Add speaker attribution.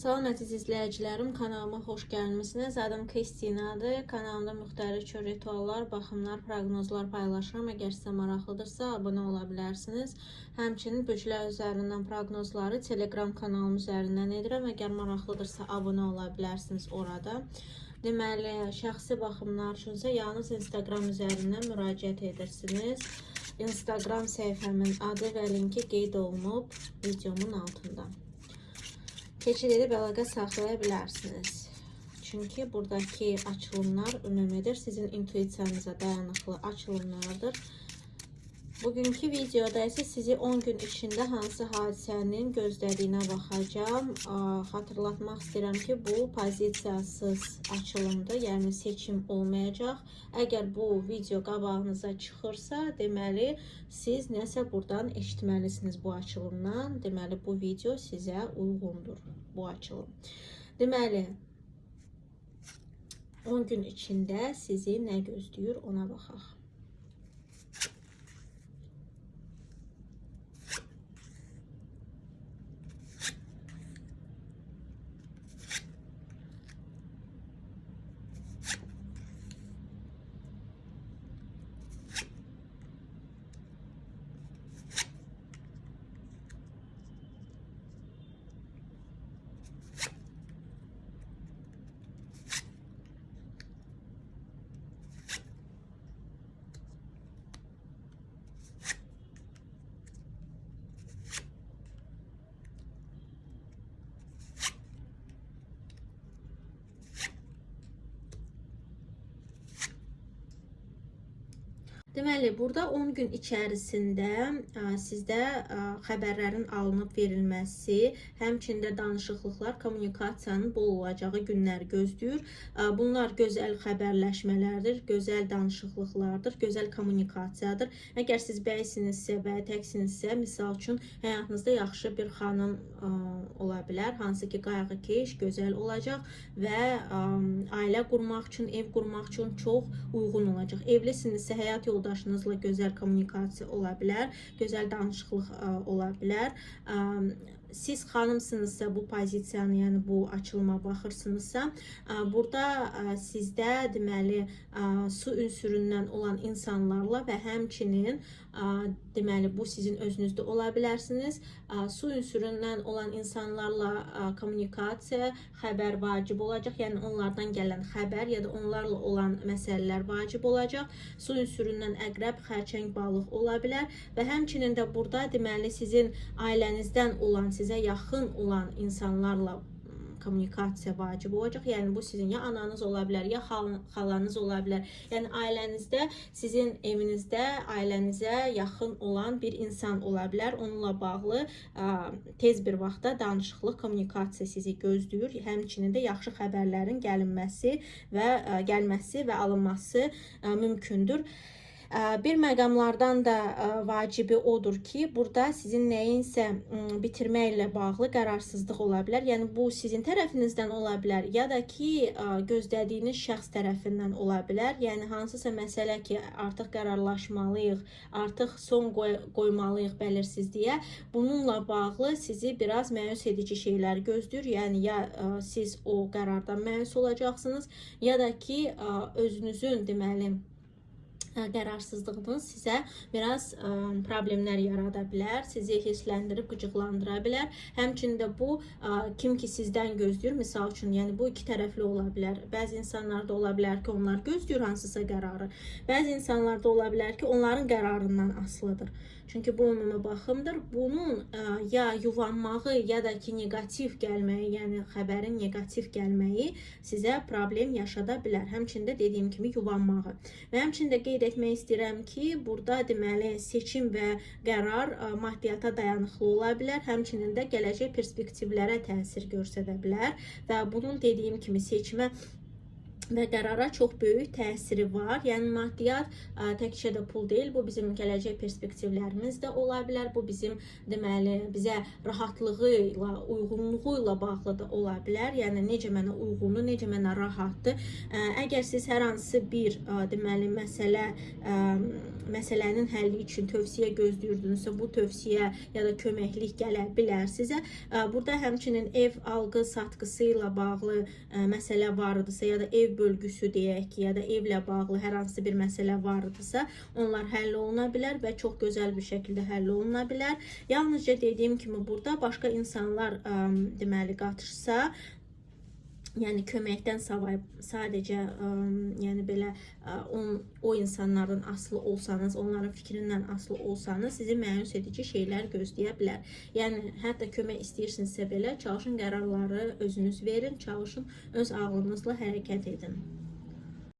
Speaker 1: Salam əziz izləyicilərim, kanalıma xoş gəlmisiniz. Adım Kristinadır. Kanalımda müxtəlif rituallar, baxımlar, proqnozlar paylaşıram. Əgər sizə maraqlıdırsa, abunə ola bilərsiniz. Həmçinin böcəklər üzərindən proqnozları Telegram kanalım üzərindən edirəm. Əgər maraqlıdırsa, abunə ola bilərsiniz orada. Deməli, şəxsi baxımlar üçünsə yalnız Instagram üzərindən müraciət edirsiniz. Instagram səhifəmin adı və linki qeyd olunub videomun altında. Keçid edib əlaqə saxlaya bilərsiniz. Çünki buradakı açılımlar ümumidir. Sizin intuisiyanıza dayanıqlı açılımlardır. Bugünkü videoda isə sizi 10 gün içində hansı hadisənin gözlədiyinə baxacağım. Xatırlatmaq istəyirəm ki, bu pozisiyasız açılımdır, yəni seçim olmayacaq. Əgər bu video qabağınıza çıxırsa, deməli siz nəsə buradan eşitməlisiniz bu açılımdan. Deməli bu video sizə uyğundur, bu açılım. Deməli 10 gün içində sizi nə gözləyir ona baxaq. Deməli, burada 10 gün içərisində sizdə xəbərlərin alınıb verilməsi, həmçində danışıqlıqlar, kommunikasiyanın bol olacağı günlər gözləyir. Bunlar gözəl xəbərləşmələrdir, gözəl danışıqlıqlardır, gözəl kommunikasiyadır. Əgər siz bəysinizsə və təksinizsə, misal üçün həyatınızda yaxşı bir xanım ola bilər, hansı ki qayğıkeş, gözəl olacaq və ailə qurmaq üçün, ev qurmaq üçün çox uyğun olacaq. Evlisinizsə həyat yoldaşınızla gözəl kommunikasiya ola bilər, gözəl danışıqlıq ola bilər. Siz xanımsınızsa bu pozisiyanı, yəni bu açılıma baxırsınızsa, burada sizdə deməli su ünsüründən olan insanlarla və həmçinin deməli bu sizin özünüzdə ola bilərsiniz. Su ünsüründən olan insanlarla kommunikasiya, xəbər vacib olacaq. Yəni onlardan gələn xəbər ya da onlarla olan məsələlər vacib olacaq. Su ünsüründən əqrəb, xərçəng, balıq ola bilər və həmçinin də burada deməli sizin ailənizdən olan, sizə yaxın olan insanlarla kommunikasiya vacib olacaq. Yəni bu sizin ya ananız ola bilər, ya xalanız ola bilər. Yəni ailənizdə, sizin evinizdə ailənizə yaxın olan bir insan ola bilər. Onunla bağlı tez bir vaxtda danışıqlıq, kommunikasiya sizi gözləyir. Həmçinin də yaxşı xəbərlərin gəlməsi və alınması mümkündür. Bir məqamlardan da vacibi odur ki, burada sizin nəyinsə bitirməklə bağlı qərarsızlıq ola bilər. Yəni bu sizin tərəfinizdən ola bilər ya da ki gözlədiyiniz şəxs tərəfindən ola bilər. Yəni hansısa məsələ ki artıq qərarlaşmalıyıq, artıq son qoymalıyıq bəlirsizliyə. Bununla bağlı sizi biraz məyus edici şeylər gözləyir. Yəni ya siz o qərardan məyus olacaqsınız ya da ki özünüzün deməli qərarsızlığınız sizə biraz problemlər yarada bilər, sizi hirsləndirib qıcıqlandıra bilər. Həmçinin də bu kim ki sizdən gözləyir, misal üçün, yəni bu iki tərəfli ola bilər. Bəzi insanlarda ola bilər ki, onlar gözləyir hansısa qərarı. Bəzi insanlarda ola bilər ki, onların qərarından asılıdır. Çünki bu ümumi baxımdır. Bunun ya yuvanmağı ya da ki negativ gəlməyi, yəni xəbərin negativ gəlməyi sizə problem yaşada bilər. Həmçində dediyim kimi yuvanmağı. Və həmçində qeyd etmək istəyirəm ki, burada deməli seçim və qərar maddiyata dayanıqlı ola bilər. Həmçinin də gələcək perspektivlərə təsir göstərə bilər və bunun dediyim kimi seçimə və qərara çox böyük təsiri var. Yəni maddiyyat təkcə də pul deyil, bu bizim gələcək perspektivlərimiz də ola bilər. Bu bizim deməli bizə rahatlığı ilə, uyğunluğu ilə bağlı da ola bilər. Yəni necə mənə uyğundur, necə mənə rahatdır. Əgər siz hər hansı bir deməli məsələnin həlli üçün tövsiyə gözləyirdinizsə, bu tövsiyə ya da köməklik gələ bilər sizə. Burada həmçinin ev alqı satqısı ilə bağlı məsələ var idisə, ya da ev bölgüsü deyək ki, ya da evlə bağlı hər hansı bir məsələ var idisə, onlar həll oluna bilər və çox gözəl bir şəkildə həll oluna bilər. Yalnızca dediyim kimi burada başqa insanlar deməli qatışsa, yəni köməkdən sadəcə yəni belə o insanların asılı olsanız, onların fikrindən asılı olsanız, sizi məyus edici şeylər gözləyə bilər. Yəni hətta kömək istəyirsinizsə belə çalışın qərarları özünüz verin, çalışın öz ağlınızla hərəkət edin.